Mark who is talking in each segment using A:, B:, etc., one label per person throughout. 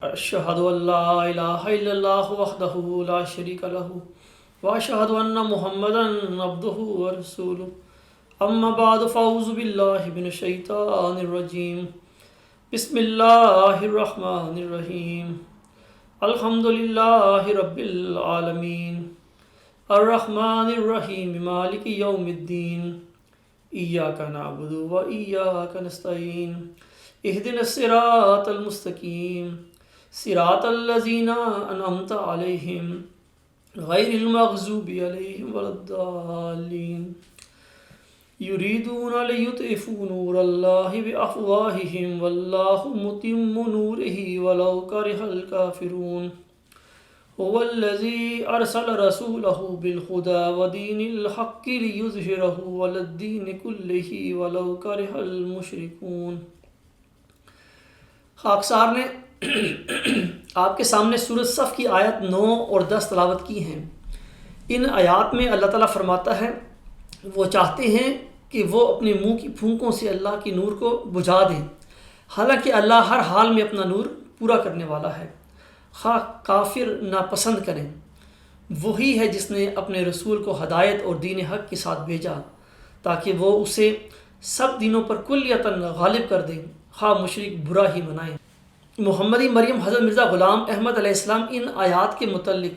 A: اشہد ان لا الہ الا اللہ وحدہ لا شریک لہ واشہد ان محمدا عبدہ ورسولہ اما بعد فاعوذ باللہ من الشیطان الرجیم بسم اللہ الرحمن الرحیم الحمد للہ رب العالمین الرحمن الرحیم مالک یوم الدین ایاک نعبد و ایاک نستعین اہدنا الصراط المستقیم صراط الذین انعمت علیہم غیر المغضوب علیہم ولا الضالین یریدون لیطفئوا نور اللہ بافواہہم واللہ متم نورہ ولو کرہ الکافرون هو الذی ارسل رسولہ بالہدی ودین الحق لیظہرہ علی الدین کلہ ولو کرہ المشرکون۔ خاکسار نے آپ کے سامنے سورۃ صف کی آیت 9 اور 10 تلاوت کی ہیں۔ ان آیات میں اللہ تعالیٰ فرماتا ہے وہ چاہتے ہیں کہ وہ اپنے منہ کی پھونکوں سے اللہ کی نور کو بجھا دیں، حالانکہ اللہ ہر حال میں اپنا نور پورا کرنے والا ہے، خواہ کافر ناپسند کریں۔ وہی ہے جس نے اپنے رسول کو ہدایت اور دین حق کے ساتھ بھیجا تاکہ وہ اسے سب دینوں پر کلیتاً غالب کر دیں، خواہ مشرک برا ہی منائیں۔ محمدی مریم حضرت مرزا غلام احمد علیہ السلام ان آیات کے متعلق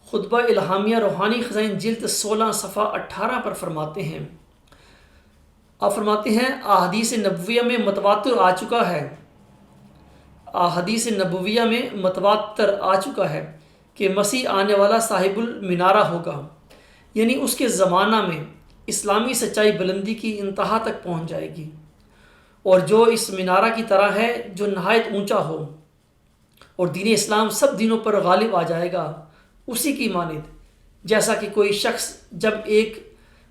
A: خطبہ الہامیہ روحانی خزائن جلد 16 صفحہ 18 پر فرماتے ہیں، آپ فرماتے ہیں احادیث نبویہ میں متواتر آ چکا ہے، احادیث نبویہ میں متواتر آ چکا ہے کہ مسیح آنے والا صاحب المنارہ ہوگا، یعنی اس کے زمانہ میں اسلامی سچائی بلندی کی انتہا تک پہنچ جائے گی، اور جو اس مینارہ کی طرح ہے جو نہایت اونچا ہو، اور دین اسلام سب دینوں پر غالب آ جائے گا، اسی کی مانند جیسا کہ کوئی شخص جب ایک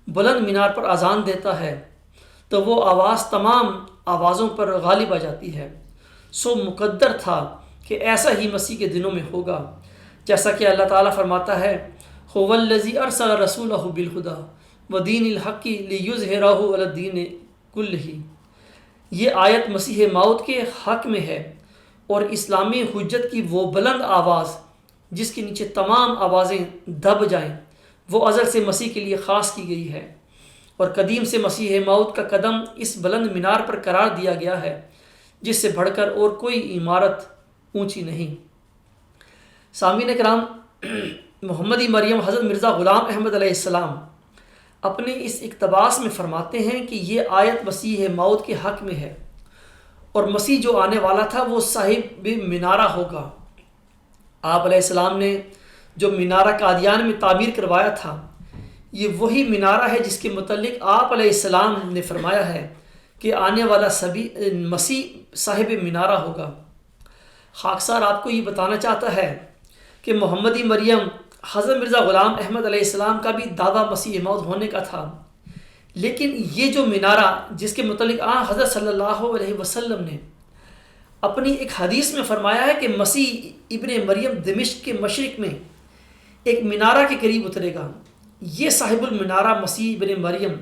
A: بلند مینار پر اذان دیتا ہے تو وہ آواز تمام آوازوں پر غالب آ جاتی ہے، سو مقدر تھا کہ ایسا ہی مسیح کے دنوں میں ہوگا، جیسا کہ اللہ تعالیٰ فرماتا ہے هو الذی ارسل رسولہ بالہدی ودین الحق لیظہرہ علی الدین کلہ۔ یہ آیت مسیح موعود کے حق میں ہے اور اسلامی حجت کی وہ بلند آواز جس کے نیچے تمام آوازیں دب جائیں، وہ ازل سے مسیح کے لیے خاص کی گئی ہے، اور قدیم سے مسیح موعود کا قدم اس بلند مینار پر قرار دیا گیا ہے جس سے بڑھ کر اور کوئی عمارت اونچی نہیں۔ سامعین کرام، محمدی مریم حضرت مرزا غلام احمد علیہ السلام اپنے اس اقتباس میں فرماتے ہیں کہ یہ آیت مسیح موعود کے حق میں ہے، اور مسیح جو آنے والا تھا وہ صاحب مینارہ ہوگا۔ آپ علیہ السلام نے جو مینارہ قادیان میں تعمیر کروایا تھا، یہ وہی مینارہ ہے جس کے متعلق آپ علیہ السلام نے فرمایا ہے کہ آنے والا مسیح صاحب مینارہ ہوگا۔ خاکسار آپ کو یہ بتانا چاہتا ہے کہ محمدی مریم حضرت مرزا غلام احمد علیہ السلام کا بھی دعویٰ مسیح موعود ہونے کا تھا، لیکن یہ جو مینارہ جس کے متعلق حضرت صلی اللہ علیہ وسلم نے اپنی ایک حدیث میں فرمایا ہے کہ مسیح ابن مریم دمشق کے مشرق میں ایک مینارہ کے قریب اترے گا، یہ صاحب المنارہ مسیح ابن مریم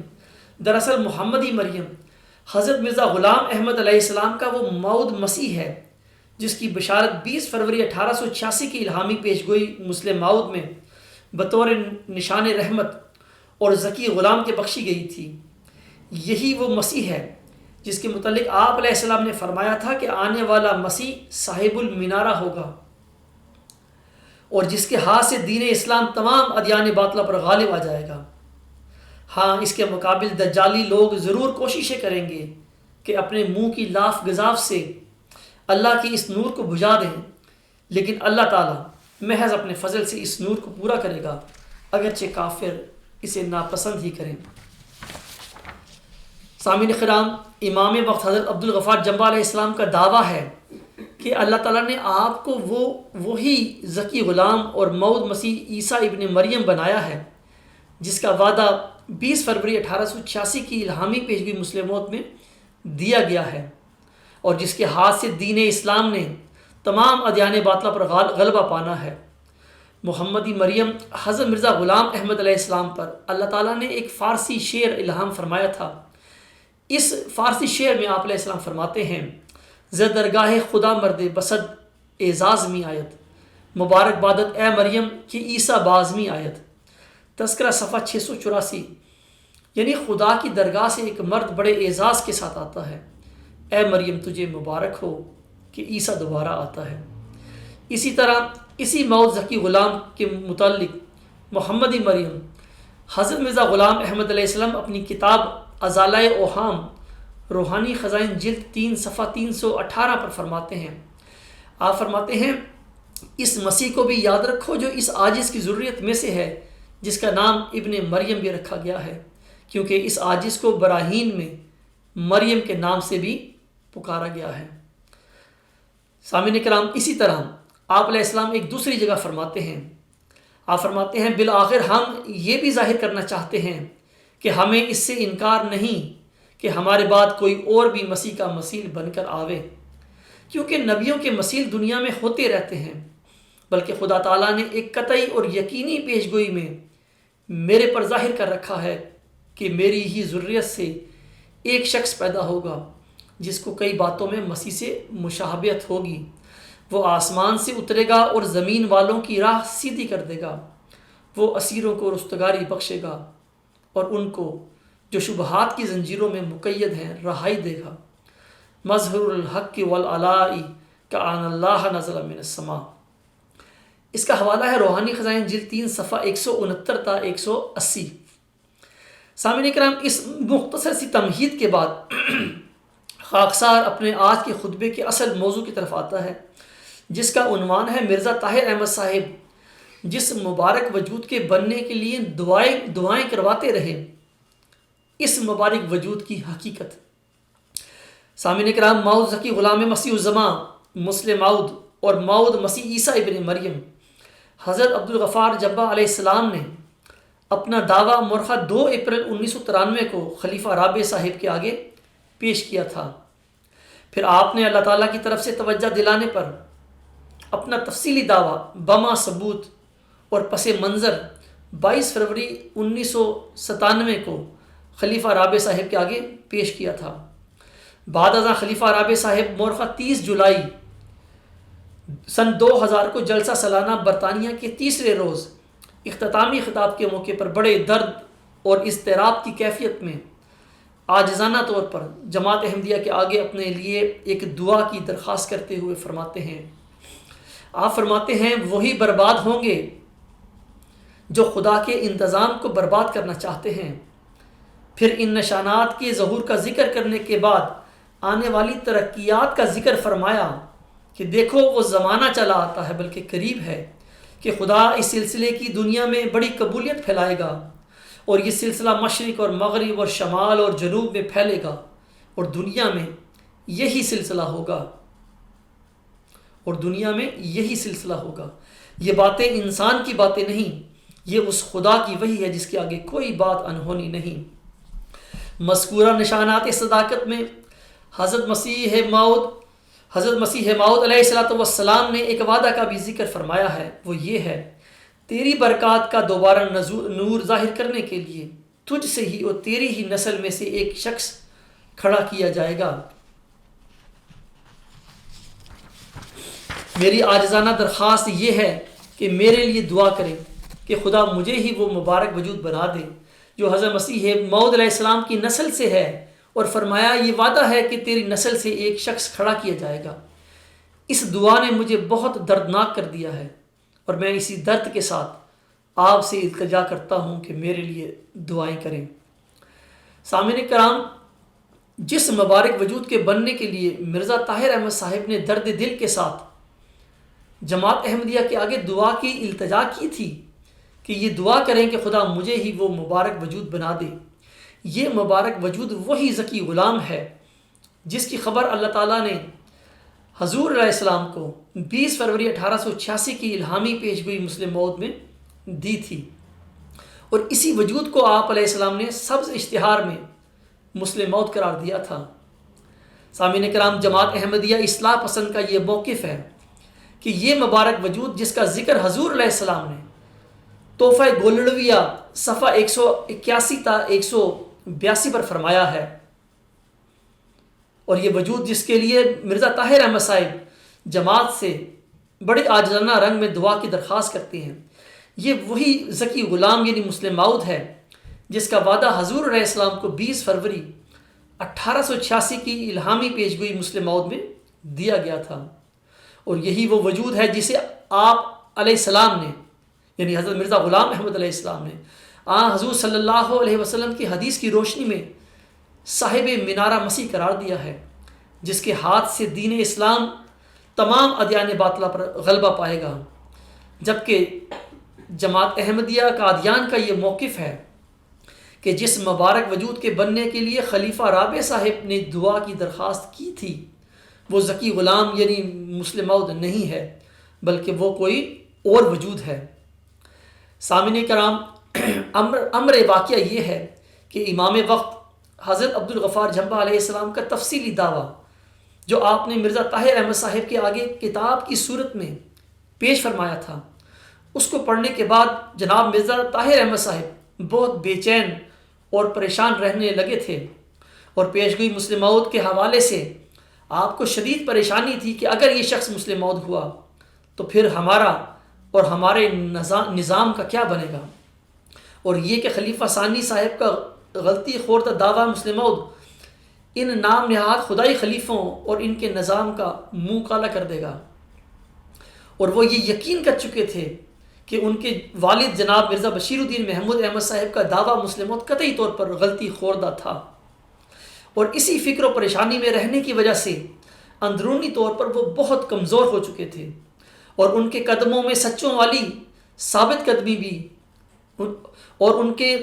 A: دراصل محمدی مریم حضرت مرزا غلام احمد علیہ السلام کا وہ موعود مسیح ہے جس کی بشارت 20 فروری 1886 کی الہامی پیشگوئی مسلم موعود میں بطور نشان رحمت اور ذکی غلام کے بخشی گئی تھی۔ یہی وہ مسیح ہے جس کے متعلق آپ علیہ السلام نے فرمایا تھا کہ آنے والا مسیح صاحب المنارہ ہوگا، اور جس کے ہاتھ سے دین اسلام تمام ادیان باطلہ پر غالب آ جائے گا۔ ہاں، اس کے مقابل دجالی لوگ ضرور کوششیں کریں گے کہ اپنے منہ کی لاف گزاف سے اللہ کی اس نور کو بجھا دیں، لیکن اللہ تعالیٰ محض اپنے فضل سے اس نور کو پورا کرے گا، اگرچہ کافر اسے ناپسند ہی کریں۔ سامعین کرام، امام وقت حضرت عبدالغفار جمبہ علیہ السلام کا دعویٰ ہے کہ اللہ تعالیٰ نے آپ کو وہی ذکی غلام اور موعود مسیح عیسیٰ ابن مریم بنایا ہے جس کا وعدہ 20 فروری 1886 کی الہامی پیشگوئی مسلم موعود میں دیا گیا ہے، اور جس کے ہاتھ سے دین اسلام نے تمام ادیان باطلہ پر غلبہ پانا ہے۔ محمدی مریم حضرت مرزا غلام احمد علیہ السلام پر اللہ تعالیٰ نے ایک فارسی شعر الہام فرمایا تھا۔ اس فارسی شعر میں آپ علیہ السلام فرماتے ہیں: ز درگاہ خدا مرد بسد اعزازمی آیت، مبارکبادت اے مریم کہ عیسیٰ بازمی آیت، تذکرہ صفحہ 684، یعنی خدا کی درگاہ سے ایک مرد بڑے اعزاز کے ساتھ آتا ہے، اے مریم تجھے مبارک ہو کہ عیسیٰ دوبارہ آتا ہے۔ اسی طرح اسی موعود ذکی غلام کے متعلق محمدی مریم حضرت مرزا غلام احمد علیہ السلام اپنی کتاب ازالۂ اوہام روحانی خزائن جلد 3 صفحہ 318 پر فرماتے ہیں، آپ فرماتے ہیں اس مسیح کو بھی یاد رکھو جو اس عاجز کی ذریت میں سے ہے، جس کا نام ابن مریم بھی رکھا گیا ہے، کیونکہ اس عاجز کو براہین میں مریم کے نام سے بھی پکارا گیا ہے۔ سامعین کرام، اسی طرح آپ علیہ السلام ایک دوسری جگہ فرماتے ہیں، آپ فرماتے ہیں بالآخر ہم یہ بھی ظاہر کرنا چاہتے ہیں کہ ہمیں اس سے انکار نہیں کہ ہمارے بعد کوئی اور بھی مسیح کا مثیل بن کر آوے، کیونکہ نبیوں کے مثیل دنیا میں ہوتے رہتے ہیں، بلکہ خدا تعالیٰ نے ایک قطعی اور یقینی پیشگوئی میں میرے پر ظاہر کر رکھا ہے کہ میری ہی ذریت سے ایک شخص پیدا ہوگا جس کو کئی باتوں میں مسیح سے مشابہت ہوگی، وہ آسمان سے اترے گا اور زمین والوں کی راہ سیدھی کر دے گا، وہ اسیروں کو رستگاری بخشے گا اور ان کو جو شبہات کی زنجیروں میں مقید ہیں رہائی دے گا۔ مظہر الحق والعلاء کأن اللہ نزل من السماء۔ اس کا حوالہ ہے روحانی خزائن جلد 3 صفحہ 169 تا 180۔ سامعین کرام، اس مختصر سی تمہید کے بعد خاکسار اپنے آج کے خطبے کے اصل موضوع کی طرف آتا ہے، جس کا عنوان ہے مرزا طاہر احمد صاحب جس مبارک وجود کے بننے کے لیے دعائیں کرواتے رہے، اس مبارک وجود کی حقیقت۔ سامعین کرام، موعود ذکی غلام مسیح الزماں مسلم موعود اور موعود مسیح عیسیٰ ابن مریم حضرت عبدالغفار جبہ علیہ السلام نے اپنا دعویٰ مورخہ 2 اپریل 1993 کو خلیفہ رابع صاحب کے آگے پیش کیا تھا۔ پھر آپ نے اللہ تعالیٰ کی طرف سے توجہ دلانے پر اپنا تفصیلی دعویٰ بما ثبوت اور پس منظر 22 فروری 1997 کو خلیفہ رابع صاحب کے آگے پیش کیا تھا۔ بعد ازاں خلیفہ رابع صاحب مورخہ 30 جولائی سن 2000 کو جلسہ سالانہ برطانیہ کے تیسرے روز اختتامی خطاب کے موقع پر بڑے درد اور اضطراب کی کیفیت میں عاجزانہ طور پر جماعت احمدیہ کے آگے اپنے لیے ایک دعا کی درخواست کرتے ہوئے فرماتے ہیں، آپ فرماتے ہیں وہی برباد ہوں گے جو خدا کے انتظام کو برباد کرنا چاہتے ہیں۔ پھر ان نشانات کے ظہور کا ذکر کرنے کے بعد آنے والی ترقیات کا ذکر فرمایا کہ دیکھو وہ زمانہ چلا آتا ہے بلکہ قریب ہے کہ خدا اس سلسلے کی دنیا میں بڑی قبولیت پھیلائے گا، اور یہ سلسلہ مشرق اور مغرب اور شمال اور جنوب میں پھیلے گا، اور دنیا میں یہی سلسلہ ہوگا، اور دنیا میں یہی سلسلہ ہوگا۔ یہ باتیں انسان کی باتیں نہیں، یہ اس خدا کی وحی ہے جس کے آگے کوئی بات انہونی نہیں۔ مذکورہ نشانات صداقت میں حضرت مسیح موعود علیہ السلام نے ایک وعدہ کا بھی ذکر فرمایا ہے، وہ یہ ہے تیری برکات کا دوبارہ نور ظاہر کرنے کے لیے تجھ سے ہی اور تیری ہی نسل میں سے ایک شخص کھڑا کیا جائے گا۔ میری عاجزانہ درخواست یہ ہے کہ میرے لیے دعا کریں کہ خدا مجھے ہی وہ مبارک وجود بنا دے جو حضرت مسیح موعود علیہ السلام کی نسل سے ہے، اور فرمایا یہ وعدہ ہے کہ تیری نسل سے ایک شخص کھڑا کیا جائے گا۔ اس دعا نے مجھے بہت دردناک کر دیا ہے، اور میں اسی درد کے ساتھ آپ سے التجا کرتا ہوں کہ میرے لیے دعائیں کریں۔ سامعین کرام، جس مبارک وجود کے بننے کے لیے مرزا طاہر احمد صاحب نے درد دل کے ساتھ جماعت احمدیہ کے آگے دعا کی التجا کی تھی کہ یہ دعا کریں کہ خدا مجھے ہی وہ مبارک وجود بنا دے، یہ مبارک وجود وہی ذکی غلام ہے جس کی خبر اللہ تعالیٰ نے حضور علیہ السلام کو 20 فروری 1886 کی الہامی پیشگوئی مسلم موعود میں دی تھی، اور اسی وجود کو آپ علیہ السلام نے سبز اشتہار میں مسلم موعود قرار دیا تھا۔ سامعین کرام، جماعت احمدیہ اصلاح پسند کا یہ موقف ہے کہ یہ مبارک وجود جس کا ذکر حضور علیہ السلام نے تحفہ گولڑویہ صفحہ 181 تا 182 پر فرمایا ہے، اور یہ وجود جس کے لیے مرزا طاہر احمد صاحب جماعت سے بڑے عاجزانہ رنگ میں دعا کی درخواست کرتے ہیں۔ یہ وہی ذکی غلام یعنی مسلم موعود ہے جس کا وعدہ حضور علیہ السلام کو 20 فروری 1886 کی الہامی پیشگوئی مسلم موعود میں دیا گیا تھا، اور یہی وہ وجود ہے جسے آپ علیہ السلام نے یعنی حضرت مرزا غلام احمد علیہ السلام نے حضور صلی اللہ علیہ وسلم کی حدیث کی روشنی میں صاحب منارہ مسیح قرار دیا ہے، جس کے ہاتھ سے دین اسلام تمام ادیان باطلہ پر غلبہ پائے گا، جبکہ جماعت احمدیہ قادیان کا یہ موقف ہے کہ جس مبارک وجود کے بننے کے لیے خلیفہ رابع صاحب نے دعا کی درخواست کی تھی وہ ذکی غلام یعنی مسلم موعود نہیں ہے، بلکہ وہ کوئی اور وجود ہے۔ سامعین کرام، امر واقعہ یہ ہے کہ امام وقت حضرت عبدالغفار جھمبا علیہ السلام کا تفصیلی دعویٰ جو آپ نے مرزا طاہر احمد صاحب کے آگے کتاب کی صورت میں پیش فرمایا تھا، اس کو پڑھنے کے بعد جناب مرزا طاہر احمد صاحب بہت بے چین اور پریشان رہنے لگے تھے، اور پیشگوئی مسلم موعود کے حوالے سے آپ کو شدید پریشانی تھی کہ اگر یہ شخص مسلم موعود ہوا تو پھر ہمارا اور ہمارے نظام کا کیا بنے گا، اور یہ کہ خلیفہ ثانی صاحب کا غلطی خوردہ دعویٰ مسلم موعود ان نام نہاد خدائی خلیفوں اور ان کے نظام کا منہ کالا کر دے گا، اور وہ یہ یقین کر چکے تھے کہ ان کے والد جناب مرزا بشیر الدین محمود احمد صاحب کا دعویٰ مسلم موعود قطعی طور پر غلطی خوردہ تھا، اور اسی فکر و پریشانی میں رہنے کی وجہ سے اندرونی طور پر وہ بہت کمزور ہو چکے تھے، اور ان کے قدموں میں سچوں والی ثابت قدمی بھی اور ان کے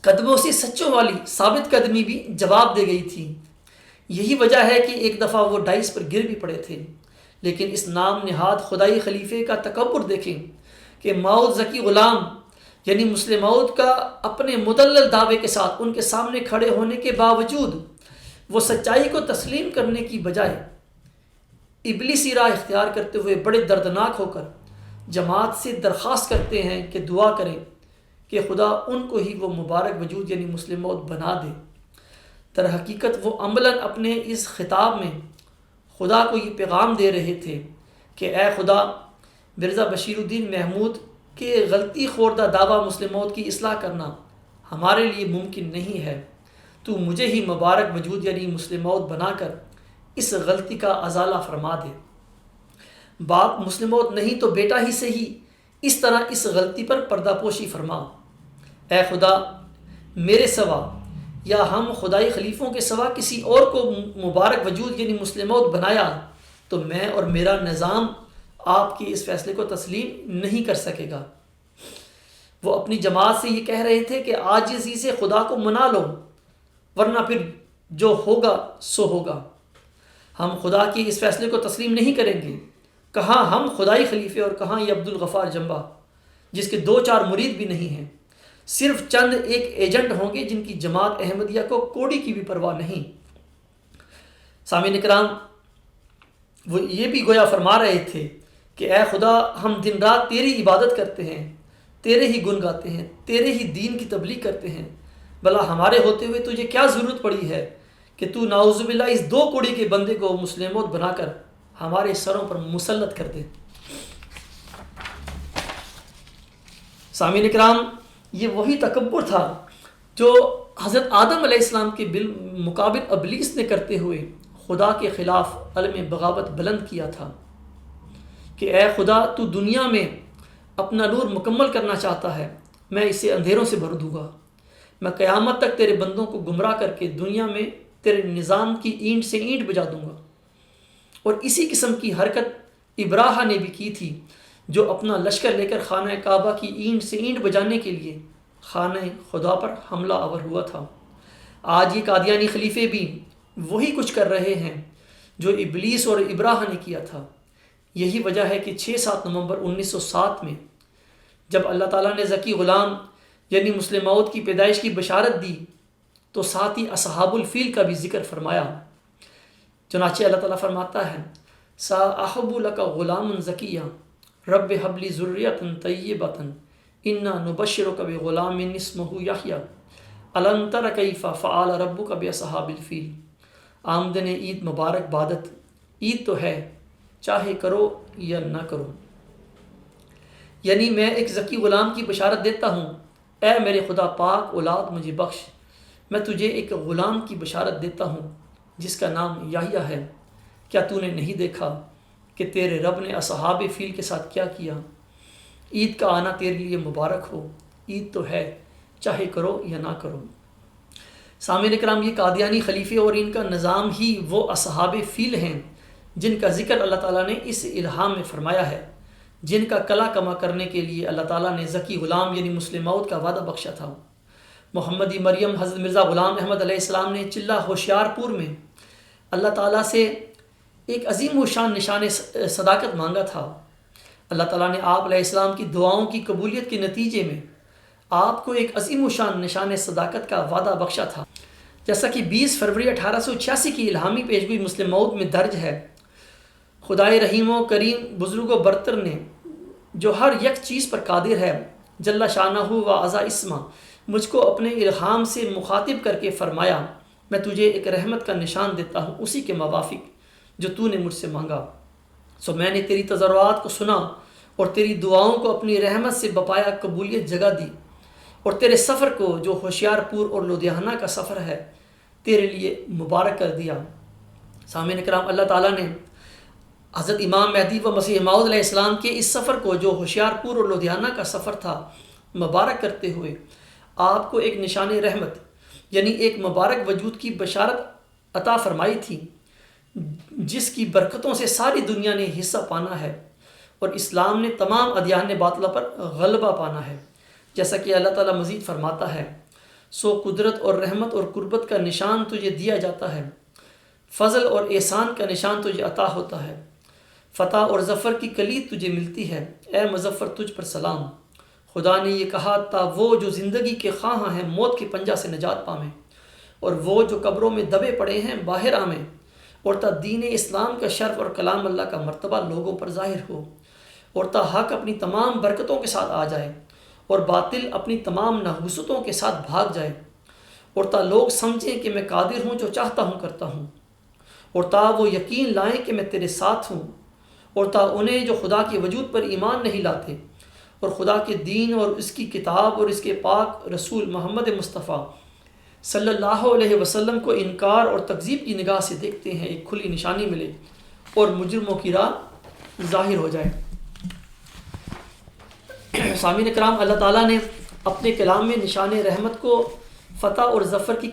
A: قدموں سے سچوں والی ثابت قدمی بھی جواب دے گئی تھی۔ یہی وجہ ہے کہ ایک دفعہ وہ ڈائس پر گر بھی پڑے تھے، لیکن اس نام نہاد خدائی خلیفے کا تکبر دیکھیں کہ موعود ذکی غلام یعنی مسلم موعود کا اپنے مدلل دعوے کے ساتھ ان کے سامنے کھڑے ہونے کے باوجود وہ سچائی کو تسلیم کرنے کی بجائے ابلیسی راہ اختیار کرتے ہوئے بڑے دردناک ہو کر جماعت سے درخواست کرتے ہیں کہ دعا کریں کہ خدا ان کو ہی وہ مبارک وجود یعنی مسلم موعود بنا دے۔ در حقیقت وہ عملاً اپنے اس خطاب میں خدا کو یہ پیغام دے رہے تھے کہ اے خدا، مرزا بشیر الدین محمود کے غلطی خوردہ دعویٰ مسلم موعود کی اصلاح کرنا ہمارے لیے ممکن نہیں ہے، تو مجھے ہی مبارک وجود یعنی مسلم موعود بنا کر اس غلطی کا ازالہ فرما دے۔ باپ مسلم موعود نہیں تو بیٹا ہی سے ہی اس طرح اس غلطی پر پردہ پوشی فرما۔ اے خدا، میرے سوا یا ہم خدائی خلیفوں کے سوا کسی اور کو مبارک وجود یعنی مسلم موعود بنایا تو میں اور میرا نظام آپ کی اس فیصلے کو تسلیم نہیں کر سکے گا۔ وہ اپنی جماعت سے یہ کہہ رہے تھے کہ عاجزی سے خدا کو منا لو، ورنہ پھر جو ہوگا سو ہوگا۔ ہم خدا کے اس فیصلے کو تسلیم نہیں کریں گے۔ کہاں ہم خدائی خلیفے اور کہاں یہ عبدالغفار جھمبا جس کے 2-4 مرید بھی نہیں ہیں، صرف چند ایک ایجنٹ ہوں گے جن کی جماعت احمدیہ کو کوڑی کی بھی پرواہ نہیں۔ سامعین کرام، وہ یہ بھی گویا فرما رہے تھے کہ اے خدا، ہم دن رات تیری عبادت کرتے ہیں، تیرے ہی گن گاتے ہیں، تیرے ہی دین کی تبلیغ کرتے ہیں، بھلا ہمارے ہوتے ہوئے تجھے کیا ضرورت پڑی ہے کہ تو نعوذ باللہ اس 2 کوڑی کے بندے کو مسلم موعود بنا کر ہمارے سروں پر مسلط کر دے۔ سامعین کرام، یہ وہی تکبر تھا جو حضرت آدم علیہ السلام کے بالمقابل ابلیس نے کرتے ہوئے خدا کے خلاف علم بغاوت بلند کیا تھا کہ اے خدا، تو دنیا میں اپنا نور مکمل کرنا چاہتا ہے، میں اسے اندھیروں سے بھر دوں گا، میں قیامت تک تیرے بندوں کو گمراہ کر کے دنیا میں تیرے نظام کی اینٹ سے اینٹ بجا دوں گا۔ اور اسی قسم کی حرکت ابراہا نے بھی کی تھی، جو اپنا لشکر لے کر خانہ کعبہ کی اینٹ سے اینٹ بجانے کے لیے خانہ خدا پر حملہ آور ہوا تھا۔ آج یہ قادیانی خلیفے بھی وہی کچھ کر رہے ہیں جو ابلیس اور ابراہا نے کیا تھا۔ یہی وجہ ہے کہ 6-7 نومبر 1907 میں جب اللہ تعالیٰ نے ذکی غلام یعنی مسلم موعود کی پیدائش کی بشارت دی تو ساتھ ہی اصحاب الفیل کا بھی ذکر فرمایا۔ چنانچہ اللہ تعالیٰ فرماتا ہے سا احب لک غلام ذکیہ رب حب لی ذریۃ طیبۃ انا نبشرک بغلام اسمہ یحییٰ الم تر کیف فعل ربک باصحاب الفیل۔ آمدن عید مبارک بادت، عید تو ہے چاہے کرو یا نہ کرو۔ یعنی میں ایک ذکی غلام کی بشارت دیتا ہوں، اے میرے خدا پاک اولاد مجھے بخش، میں تجھے ایک غلام کی بشارت دیتا ہوں جس کا نام یحییٰ ہے۔ کیا تو نے نہیں دیکھا کہ تیرے رب نے اصحاب فیل کے ساتھ کیا کیا؟ عید کا آنا تیرے لیے مبارک ہو، عید تو ہے چاہے کرو یا نہ کرو۔ سامعین کرام، یہ قادیانی خلیفے اور ان کا نظام ہی وہ اصحاب فیل ہیں جن کا ذکر اللہ تعالیٰ نے اس الہام میں فرمایا ہے، جن کا کلا کما کرنے کے لیے اللہ تعالیٰ نے ذکی غلام یعنی مسلم موعود کا وعدہ بخشا تھا۔ محمدی مریم حضرت مرزا غلام احمد علیہ السلام نے چلہ ہوشیار پور میں اللہ تعالیٰ سے ایک عظیم و شان نشان صداقت مانگا تھا۔ اللہ تعالیٰ نے آپ علیہ السلام کی دعاؤں کی قبولیت کے نتیجے میں آپ کو ایک عظیم و شان نشان صداقت کا وعدہ بخشا تھا، جیسا کہ 20 فروری 1886 کی الہامی پیشگوئی مسلم موعود میں درج ہے۔ خدائے رحیم و کریم بزرگ و برتر نے جو ہر یک چیز پر قادر ہے جل شانہ و عزا اسما، مجھ کو اپنے الہام سے مخاطب کر کے فرمایا، میں تجھے ایک رحمت کا نشان دیتا ہوں اسی کے موافق جو تو نے مجھ سے مانگا۔ سو میں نے تیری تضرعات کو سنا اور تیری دعاؤں کو اپنی رحمت سے بپایا قبولیت جگہ دی، اور تیرے سفر کو جو ہوشیار پور اور لدھیانہ کا سفر ہے تیرے لیے مبارک کر دیا۔ سامعین کرام، اللہ تعالیٰ نے حضرت امام مہدی و مسیح موعود علیہ السلام کے اس سفر کو جو ہوشیار پور اور لدھیانہ کا سفر تھا مبارک کرتے ہوئے آپ کو ایک نشان رحمت یعنی ایک مبارک وجود کی بشارت عطا فرمائی تھی، جس کی برکتوں سے ساری دنیا نے حصہ پانا ہے اور اسلام نے تمام ادیان باطلہ پر غلبہ پانا ہے۔ جیسا کہ اللہ تعالیٰ مزید فرماتا ہے، سو قدرت اور رحمت اور قربت کا نشان تجھے دیا جاتا ہے، فضل اور احسان کا نشان تجھے عطا ہوتا ہے، فتح اور ظفر کی کلید تجھے ملتی ہے، اے مظفر تجھ پر سلام۔ خدا نے یہ کہا تا وہ جو زندگی کے خواہاں ہیں موت کے پنجہ سے نجات پامیں، اور وہ جو قبروں میں دبے پڑے ہیں باہر آمیں، اور تا دین اسلام کا شرف اور کلام اللہ کا مرتبہ لوگوں پر ظاہر ہو، اور تا حق اپنی تمام برکتوں کے ساتھ آ جائے اور باطل اپنی تمام نحوستوں کے ساتھ بھاگ جائے، اور تا لوگ سمجھیں کہ میں قادر ہوں جو چاہتا ہوں کرتا ہوں، اور تا وہ یقین لائیں کہ میں تیرے ساتھ ہوں، اور تا انہیں جو خدا کے وجود پر ایمان نہیں لاتے اور خدا کے دین اور اس کی کتاب اور اس کے پاک رسول محمد مصطفیٰ صلی اللہ علیہ وسلم کو انکار اور تکذیب کی نگاہ سے دیکھتے ہیں، ایک کھلی نشانی ملے اور مجرموں کی راہ ظاہر ہو جائے۔ سامعین کرام، اللہ تعالیٰ نے اپنے کلام میں نشان رحمت کو فتح اور ظفر کی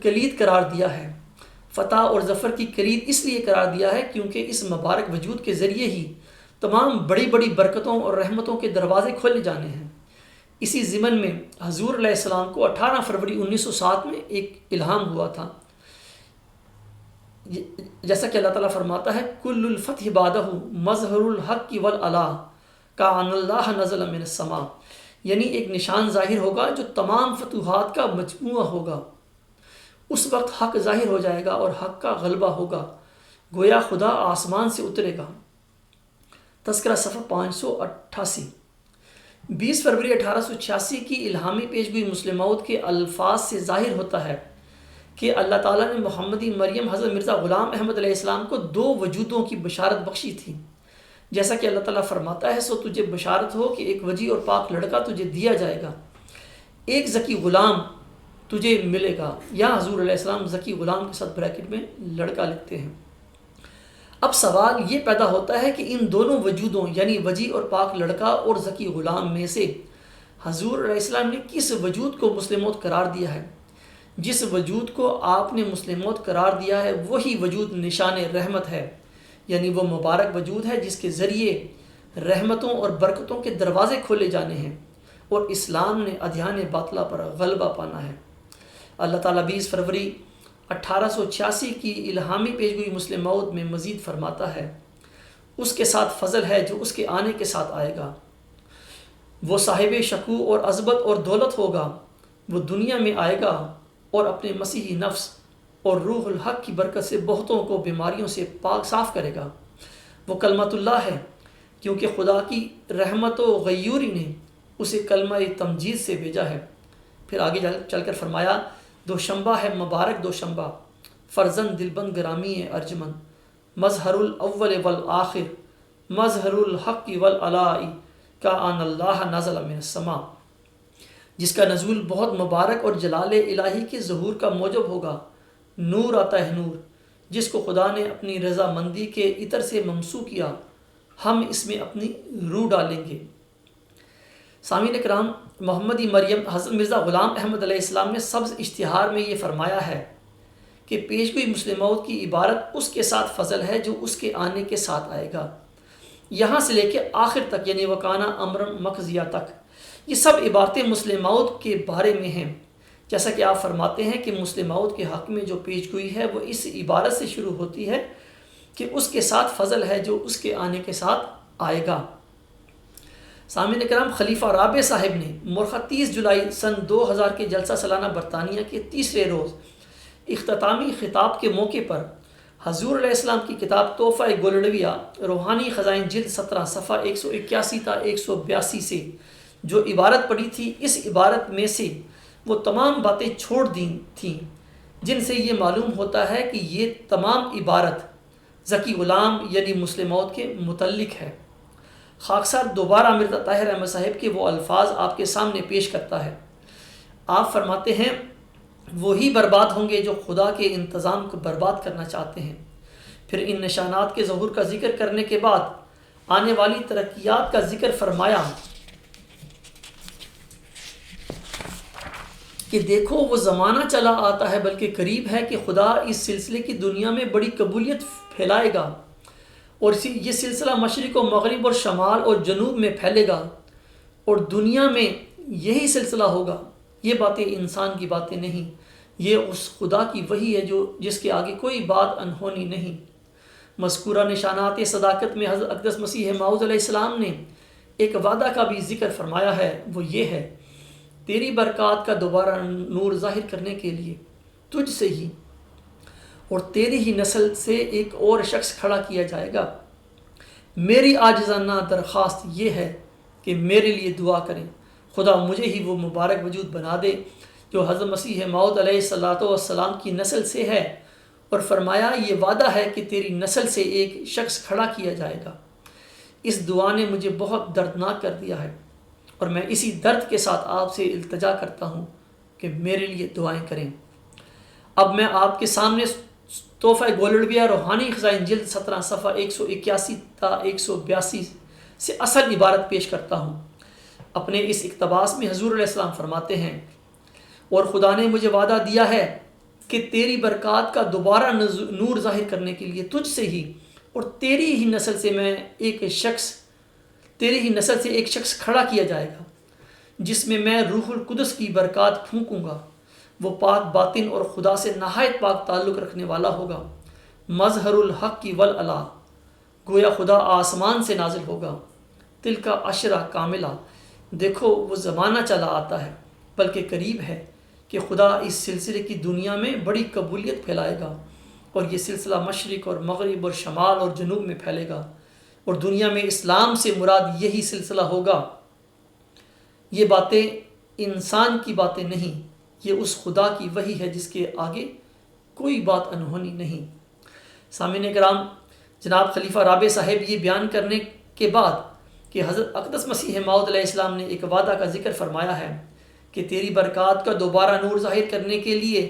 A: کلید قرار دیا ہے۔ فتح اور ظفر کی کلید اس لیے قرار دیا ہے کیونکہ اس مبارک وجود کے ذریعے ہی تمام بڑی بڑی برکتوں اور رحمتوں کے دروازے کھولے جانے ہیں۔ اسی ضمن میں حضور علیہ السلام کو 18 فروری 1907 میں ایک الہام ہوا تھا، جیسا کہ اللہ تعالیٰ فرماتا ہے، کل الفتح بعدہ مظہر الحق والعلا کان اللہ نزل من السماء، یعنی ایک نشان ظاہر ہوگا جو تمام فتوحات کا مجموعہ ہوگا۔ اس وقت حق ظاہر ہو جائے گا اور حق کا غلبہ ہوگا، گویا خدا آسمان سے اترے گا۔ تذکرہ صفحہ 588۔ 20 فروری 1886 کی الہامی پیشگوئی مسلم موعود کے الفاظ سے ظاہر ہوتا ہے کہ اللہ تعالیٰ نے محمدی مریم حضرت مرزا غلام احمد علیہ السلام کو 2 وجودوں کی بشارت بخشی تھی، جیسا کہ اللہ تعالیٰ فرماتا ہے، سو تجھے بشارت ہو کہ ایک وجیح اور پاک لڑکا تجھے دیا جائے گا، ایک ذکی غلام تجھے ملے گا۔ یا حضور علیہ السلام ذکی غلام کے ساتھ بریکٹ میں لڑکا لکھتے ہیں۔ اب سوال یہ پیدا ہوتا ہے کہ ان دونوں وجودوں یعنی وجیح اور پاک لڑکا اور ذکی غلام میں سے حضور علیہ السلام نے کس وجود کو مسلم موعود قرار دیا ہے؟ جس وجود کو آپ نے مسلم موعود قرار دیا ہے وہی وجود نشان رحمت ہے، یعنی وہ مبارک وجود ہے جس کے ذریعے رحمتوں اور برکتوں کے دروازے کھولے جانے ہیں اور اسلام نے ادیان باطلہ پر غلبہ پانا ہے۔ اللہ تعالیٰ 20 فروری 1886 کی الہامی پیشگوئی مسلم موعود میں مزید فرماتا ہے، اس کے ساتھ فضل ہے جو اس کے آنے کے ساتھ آئے گا، وہ صاحب شکوہ اور عظمت اور دولت ہوگا، وہ دنیا میں آئے گا اور اپنے مسیحی نفس اور روح الحق کی برکت سے بہتوں کو بیماریوں سے پاک صاف کرے گا۔ وہ کلمت اللہ ہے کیونکہ خدا کی رحمت و غیوری نے اسے کلمہ تمجید سے بھیجا ہے۔ پھر آگے چل کر فرمایا، دوشنبہ ہے مبارک دوشنبہ، فرزند دلبند گرامی ہے ارجمند، مظہر الاول والآخر مظہر الحق والعلاء کأن اللہ نزل من السماء، جس کا نزول بہت مبارک اور جلال الہی کے ظہور کا موجب ہوگا۔ نور آتا ہے نور، جس کو خدا نے اپنی رضا مندی کے عطر سے ممسو کیا، ہم اس میں اپنی روح ڈالیں گے۔ سامعین کرام، محمدی مریم حضرت مرزا غلام احمد علیہ السلام نے سبز اشتہار میں یہ فرمایا ہے کہ پیشگوئی مسلم موعود کی عبارت اس کے ساتھ فضل ہے جو اس کے آنے کے ساتھ آئے گا، یہاں سے لے کے آخر تک، یعنی وکانا امرا مقضیہ تک۔ یہ سب عبارتیں مسلم موعود کے بارے میں ہیں، جیسا کہ آپ فرماتے ہیں کہ مسلم موعود کے حق میں جو پیشگوئی ہے وہ اس عبارت سے شروع ہوتی ہے کہ اس کے ساتھ فضل ہے جو اس کے آنے کے ساتھ آئے گا۔ سامعین کرام، خلیفہ رابع صاحب نے مورخہ 30 جولائی سن 2000 کے جلسہ سالانہ برطانیہ کے تیسرے روز اختتامی خطاب کے موقع پر حضور علیہ السلام کی کتاب تحفہ گولڑویہ روحانی خزائن جلد 17 صفحہ 181 تا 182 سے جو عبارت پڑھی تھی، اس عبارت میں سے وہ تمام باتیں چھوڑ دی تھیں جن سے یہ معلوم ہوتا ہے کہ یہ تمام عبارت ذکی غلام یعنی مسلم موعود کے متعلق ہے۔ خاکسار دوبارہ مرزا طاہر احمد صاحب کے وہ الفاظ آپ کے سامنے پیش کرتا ہے۔ آپ فرماتے ہیں وہی برباد ہوں گے جو خدا کے انتظام کو برباد کرنا چاہتے ہیں۔ پھر ان نشانات کے ظہور کا ذکر کرنے کے بعد آنے والی ترقیات کا ذکر فرمایا کہ دیکھو وہ زمانہ چلا آتا ہے بلکہ قریب ہے کہ خدا اس سلسلے کی دنیا میں بڑی قبولیت پھیلائے گا، اور یہ سلسلہ مشرق و مغرب اور شمال اور جنوب میں پھیلے گا، اور دنیا میں یہی سلسلہ ہوگا۔ یہ باتیں انسان کی باتیں نہیں، یہ اس خدا کی وحی ہے جس کے آگے کوئی بات انہونی نہیں۔ مذکورہ نشانات صداقت میں حضرت اقدس مسیح موعود علیہ السلام نے ایک وعدہ کا بھی ذکر فرمایا ہے، وہ یہ ہے تیری برکات کا دوبارہ نور ظاہر کرنے کے لیے تجھ سے ہی اور تیری ہی نسل سے ایک اور شخص کھڑا کیا جائے گا۔ میری عاجزانہ درخواست یہ ہے کہ میرے لیے دعا کریں، خدا مجھے ہی وہ مبارک وجود بنا دے جو حضرت مسیح موعود علیہ السلام کی نسل سے ہے، اور فرمایا یہ وعدہ ہے کہ تیری نسل سے ایک شخص کھڑا کیا جائے گا۔ اس دعا نے مجھے بہت دردناک کر دیا ہے، اور میں اسی درد کے ساتھ آپ سے التجا کرتا ہوں کہ میرے لیے دعائیں کریں۔ اب میں آپ کے سامنے تحفہ گولڑویہ روحانی خزائن جلد 17 صفحہ 181 تا 182 سے اصل عبارت پیش کرتا ہوں۔ اپنے اس اقتباس میں حضور علیہ السلام فرماتے ہیں اور خدا نے مجھے وعدہ دیا ہے کہ تیری برکات کا دوبارہ نور ظاہر کرنے کے لیے تجھ سے ہی اور تیری ہی نسل سے ایک شخص کھڑا کیا جائے گا جس میں میں روح القدس کی برکات پھونکوں گا۔ وہ پاک باطن اور خدا سے نہایت پاک تعلق رکھنے والا ہوگا۔ مظہر الحق والعلا، گویا خدا آسمان سے نازل ہوگا۔ تل کا عشرہ کاملہ، دیکھو وہ زمانہ چلا آتا ہے بلکہ قریب ہے کہ خدا اس سلسلے کی دنیا میں بڑی قبولیت پھیلائے گا، اور یہ سلسلہ مشرق اور مغرب اور شمال اور جنوب میں پھیلے گا، اور دنیا میں اسلام سے مراد یہی سلسلہ ہوگا۔ یہ باتیں انسان کی باتیں نہیں، یہ اس خدا کی وحی ہے جس کے آگے کوئی بات انہونی نہیں۔ سامعین کرام، جناب خلیفہ رابع صاحب یہ بیان کرنے کے بعد کہ حضرت اقدس مسیح موعود علیہ السلام نے ایک وعدہ کا ذکر فرمایا ہے کہ تیری برکات کا دوبارہ نور ظاہر کرنے کے لیے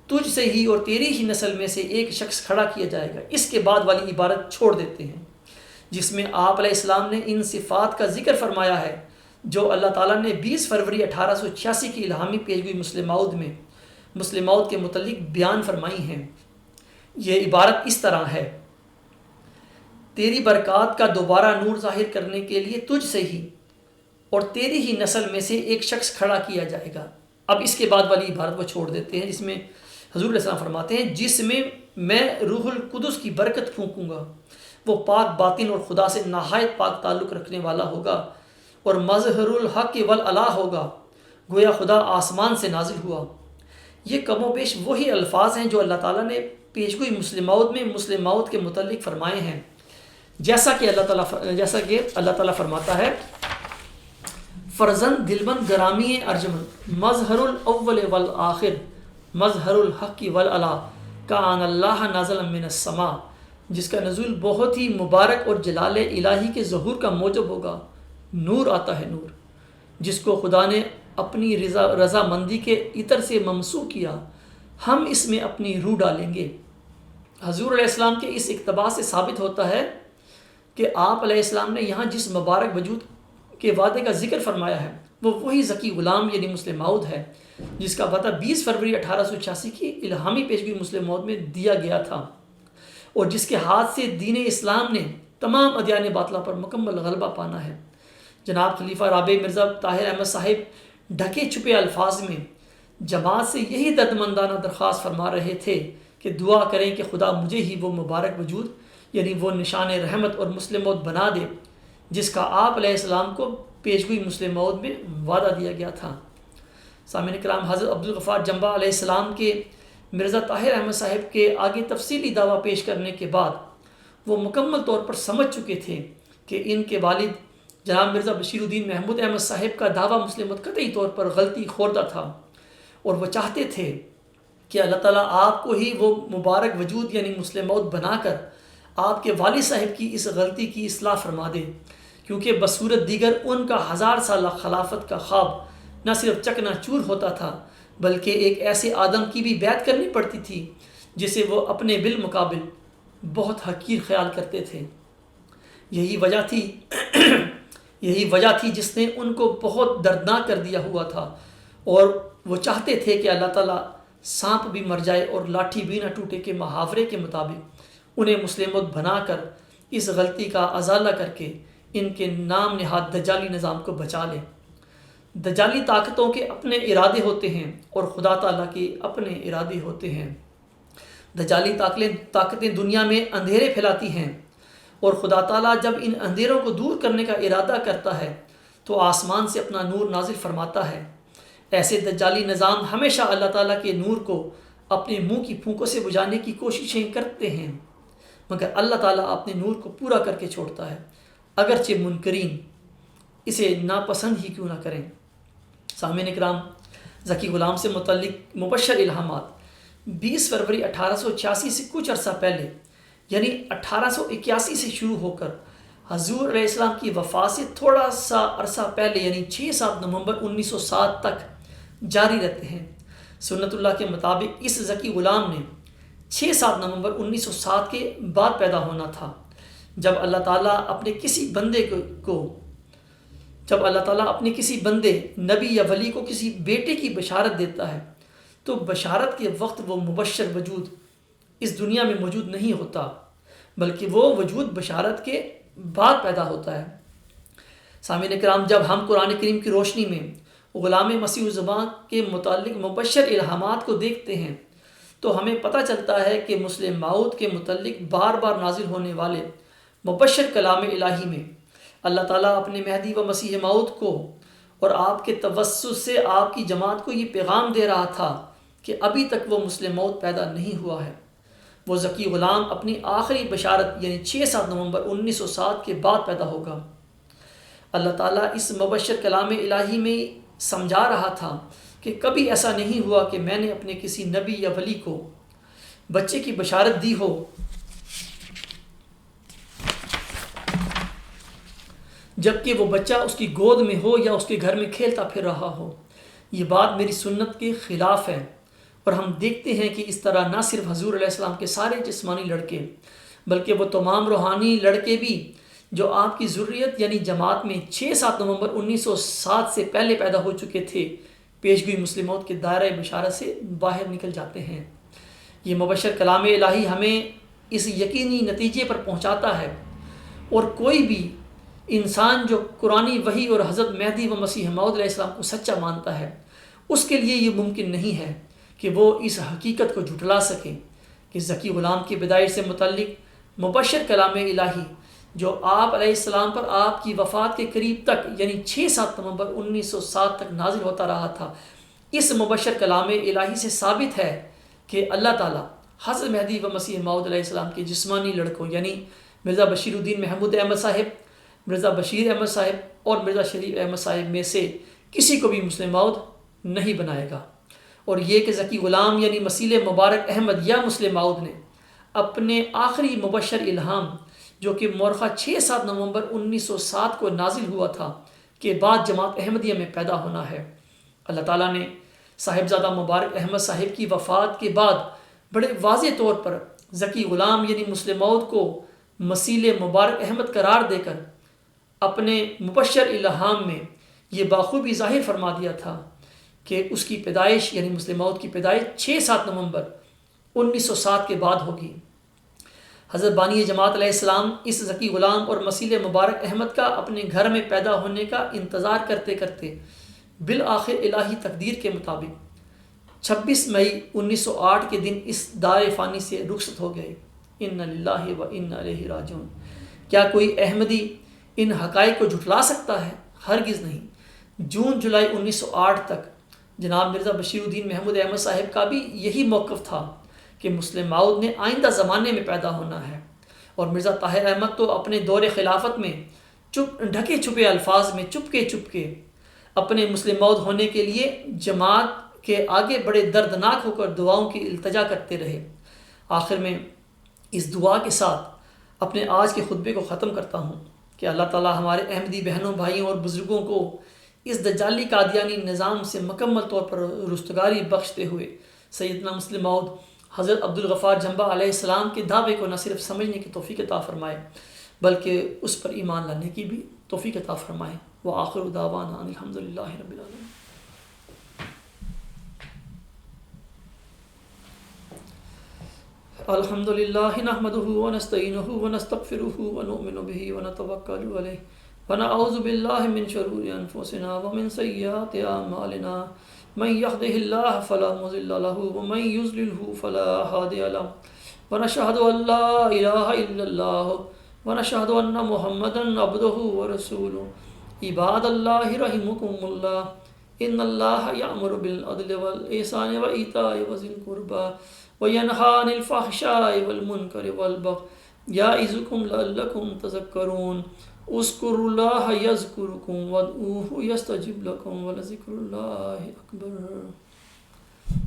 A: تجھ سے ہی اور تیری ہی نسل میں سے ایک شخص کھڑا کیا جائے گا، اس کے بعد والی عبارت چھوڑ دیتے ہیں جس میں آپ علیہ السلام نے ان صفات کا ذکر فرمایا ہے جو اللہ تعالیٰ نے 20 فروری 1886 کی الہامی پیشگوئی مسلم موعود میں مسلم موعود کے متعلق بیان فرمائی ہیں۔ یہ عبارت اس طرح ہے، تیری برکات کا دوبارہ نور ظاہر کرنے کے لیے تجھ سے ہی اور تیری ہی نسل میں سے ایک شخص کھڑا کیا جائے گا۔ اب اس کے بعد والی عبارت کو چھوڑ دیتے ہیں جس میں حضور علیہ السلام فرماتے ہیں جس میں میں روح القدس کی برکت پھونکوں گا، وہ پاک باطن اور خدا سے نہایت پاک تعلق رکھنے والا ہوگا اور مظہر الحق والعلا ہوگا، گویا خدا آسمان سے نازل ہوا۔ یہ کم و بیش وہی الفاظ ہیں جو اللہ تعالیٰ نے پیشگوئی مسلم موعود میں مسلم موعود کے متعلق فرمائے ہیں، جیسا کہ اللہ تعالیٰ فرماتا ہے فرزند دلبند گرامی ارجمند مظہر الاول والآخر مظہر الحق والعلا کان اللہ نزل من السماء جس کا نزول بہت ہی مبارک اور جلال الہی کے ظہور کا موجب ہوگا۔ نور آتا ہے نور، جس کو خدا نے اپنی رضامندی کے عطر سے ممسوح کیا، ہم اس میں اپنی روح ڈالیں گے۔ حضور علیہ السلام کے اس اقتباس سے ثابت ہوتا ہے کہ آپ علیہ السلام نے یہاں جس مبارک وجود کے وعدے کا ذکر فرمایا ہے وہ وہی ذکی غلام یعنی مسلم موعود ہے، جس کا پتہ 20 فروری 1886 کی الہامی پیشگوئی مسلم موعود میں دیا گیا تھا، اور جس کے ہاتھ سے دین اسلام نے تمام ادیان باطلہ پر مکمل غلبہ پانا ہے۔ جناب خلیفہ رابع مرزا طاہر احمد صاحب ڈھکے چھپے الفاظ میں جماعت سے یہی دردمندانہ درخواست فرما رہے تھے کہ دعا کریں کہ خدا مجھے ہی وہ مبارک وجود یعنی وہ نشان رحمت اور مسلم موعود بنا دے جس کا آپ علیہ السلام کو پیشگوئی مسلم موعود میں وعدہ دیا گیا تھا۔ سامعین کرام، حضرت عبدالغفار جنبہ علیہ السلام کے مرزا طاہر احمد صاحب کے آگے تفصیلی دعویٰ پیش کرنے کے بعد وہ مکمل طور پر سمجھ چکے تھے کہ ان کے والد جناب مرزا بشیر الدین محمود احمد صاحب کا دعویٰ مسلم موعود قطعی طور پر غلطی خوردہ تھا، اور وہ چاہتے تھے کہ اللہ تعالیٰ آپ کو ہی وہ مبارک وجود یعنی مسلم موعود بنا کر آپ کے والد صاحب کی اس غلطی کی اصلاح فرما دے، کیونکہ بصورت دیگر ان کا 1000 سالہ خلافت کا خواب نہ صرف چکنا چور ہوتا تھا بلکہ ایک ایسے آدم کی بھی بیعت کرنی پڑتی تھی جسے وہ اپنے بالمقابل بہت حقیر خیال کرتے تھے۔ یہی وجہ تھی جس نے ان کو بہت دردناک کر دیا ہوا تھا، اور وہ چاہتے تھے کہ اللہ تعالیٰ سانپ بھی مر جائے اور لاٹھی بھی نہ ٹوٹے کے محاورے کے مطابق انہیں مسلم موعود بنا کر اس غلطی کا ازالہ کر کے ان کے نام نہاد دجالی نظام کو بچا لے۔ دجالی طاقتوں کے اپنے ارادے ہوتے ہیں اور خدا تعالیٰ کے اپنے ارادے ہوتے ہیں۔ دجالی طاقتیں دنیا میں اندھیرے پھیلاتی ہیں، اور خدا تعالیٰ جب ان اندھیروں کو دور کرنے کا ارادہ کرتا ہے تو آسمان سے اپنا نور نازل فرماتا ہے۔ ایسے دجالی نظام ہمیشہ اللہ تعالیٰ کے نور کو اپنے منہ کی پھونکوں سے بجھانے کی کوششیں کرتے ہیں، مگر اللہ تعالیٰ اپنے نور کو پورا کر کے چھوڑتا ہے، اگرچہ منکرین اسے ناپسند ہی کیوں نہ کریں۔ سامعین کرام، ذکی غلام سے متعلق مبشر الہامات 20 فروری 1886 سے کچھ عرصہ پہلے یعنی 1881 سے شروع ہو کر حضور علیہ السلام کی وفات سے تھوڑا سا عرصہ پہلے یعنی 6-7 نومبر 1907 تک جاری رہتے ہیں۔ سنت اللہ کے مطابق اس ذکی غلام نے 6-7 نومبر 1907 کے بعد پیدا ہونا تھا، جب اللہ تعالیٰ اپنے کسی بندے نبی یا ولی کو کسی بیٹے کی بشارت دیتا ہے تو بشارت کے وقت وہ مبشر وجود اس دنیا میں موجود نہیں ہوتا، بلکہ وہ وجود بشارت کے بعد پیدا ہوتا ہے۔ سامعین کرام، جب ہم قرآن کریم کی روشنی میں غلام مسیح الزمان کے متعلق مبشر الہامات کو دیکھتے ہیں تو ہمیں پتہ چلتا ہے کہ مسلم موعود کے متعلق بار بار نازل ہونے والے مبشر کلام الہی میں اللہ تعالیٰ اپنے مہدی و مسیح موعود کو اور آپ کے توسط سے آپ کی جماعت کو یہ پیغام دے رہا تھا کہ ابھی تک وہ مسلم موعود پیدا نہیں ہوا ہے۔ وہ ذکی غلام اپنی آخری بشارت یعنی 6-7 نومبر 1907 کے بعد پیدا ہوگا۔ اللہ تعالیٰ اس مبشر کلام الہی میں سمجھا رہا تھا کہ کبھی ایسا نہیں ہوا کہ میں نے اپنے کسی نبی یا ولی کو بچے کی بشارت دی ہو جبکہ وہ بچہ اس کی گود میں ہو یا اس کے گھر میں کھیلتا پھر رہا ہو۔ یہ بات میری سنت کے خلاف ہے، اور ہم دیکھتے ہیں کہ اس طرح نہ صرف حضور علیہ السلام کے سارے جسمانی لڑکے بلکہ وہ تمام روحانی لڑکے بھی جو آپ کی ذریت یعنی جماعت میں 6-7 نومبر 1907 سے پہلے پیدا ہو چکے تھے، پیشگوئی مسلم موعود کے دائرۂ بشارت سے باہر نکل جاتے ہیں۔ یہ مبشر کلام الہی ہمیں اس یقینی نتیجے پر پہنچاتا ہے، اور کوئی بھی انسان جو قرآنی وحی اور حضرت مہدی و مسیح موعود علیہ السلام کو سچا مانتا ہے، اس کے لیے یہ ممکن نہیں ہے کہ وہ اس حقیقت کو جھٹلا سکے کہ ذکی غلام کی پیدائش سے متعلق مبشر کلام الہی جو آپ علیہ السلام پر آپ کی وفات کے قریب تک یعنی 6-7 نومبر 1907 تک نازل ہوتا رہا تھا، اس مبشر کلام الہی سے ثابت ہے کہ اللہ تعالیٰ حضرت مہدی و مسیح موعود علیہ السلام کے جسمانی لڑکوں یعنی مرزا بشیر الدین محمود احمد صاحب، مرزا بشیر احمد صاحب اور مرزا شریف احمد صاحب میں سے کسی کو بھی مسلم موعود نہیں بنائے گا، اور یہ کہ ذکی غلام یعنی مسیح مبارک احمد یا مسلم موعود نے اپنے آخری مبشر الہام جو کہ مورخہ 6-7 نومبر 1907 کو نازل ہوا تھا کے بعد جماعت احمدیہ میں پیدا ہونا ہے۔ اللہ تعالیٰ نے صاحبزادہ مبارک احمد صاحب کی وفات کے بعد بڑے واضح طور پر ذکی غلام یعنی مسلم موعود کو مسیل مبارک احمد قرار دے کر اپنے مبشر الہام میں یہ بخوبی ظاہر فرما دیا تھا کہ اس کی پیدائش یعنی مسلم موعود کی پیدائش 6-7 نومبر 1907 کے بعد ہوگی۔ حضرت بانی جماعت علیہ السلام اس ذکی غلام اور مسیل مبارک احمد کا اپنے گھر میں پیدا ہونے کا انتظار کرتے کرتے بالآخر الہی تقدیر کے مطابق 26 مئی 1908 کے دن اس دار فانی سے رخصت ہو گئے۔ انا للہ و انا الیہ راجعون۔ کیا کوئی احمدی ان حقائق کو جھٹلا سکتا ہے؟ ہرگز نہیں۔ جون جولائی 1908 تک جناب مرزا بشیر الدین محمود احمد صاحب کا بھی یہی موقف تھا کہ مسلم موعود نے آئندہ زمانے میں پیدا ہونا ہے، اور مرزا طاہر احمد تو اپنے دور خلافت میں ڈھکے چھپے الفاظ میں چپکے اپنے مسلم موعود ہونے کے لیے جماعت کے آگے بڑے دردناک ہو کر دعاؤں کی التجا کرتے رہے۔ آخر میں اس دعا کے ساتھ اپنے آج کے خطبے کو ختم کرتا ہوں کہ اللہ تعالی ہمارے احمدی بہنوں بھائیوں اور بزرگوں کو اس دجالی قادیانی نظام سے مکمل طور پر رستگاری بخشتے ہوئے سیدنا مسلم موعود حضرت عبدالغفار جھمبا علیہ السلام کے دعوے کو نہ صرف سمجھنے کی توفیق عطا فرمائے بلکہ اس پر ایمان لانے کی بھی توفیق عطا فرمائے۔ وآخر دعوانا ان الحمدللہ رب العالمین۔ الحمد للہ نحمده ونستعینه ونستغفره ونؤمن به ونتوکل علیہ ونعوذ باللہ من شرور انفسنا ومن سیئات اعمالنا من يهده الله فلا مضل له ومن يضلل فلا هادي له ونشهد ان لا اله الا الله ونشهد ان محمدا عبده ورسوله عباد الله رحمكم الله ان الله يأمر بالعدل والإحسان وإيتاء ذي القربى وينهى عن الفحشاء والمنكر والبغي يعظكم لعلكم تذكرون اذكروا الله يذكركم وادعوه يستجب لكم ولذكر الله أكبر۔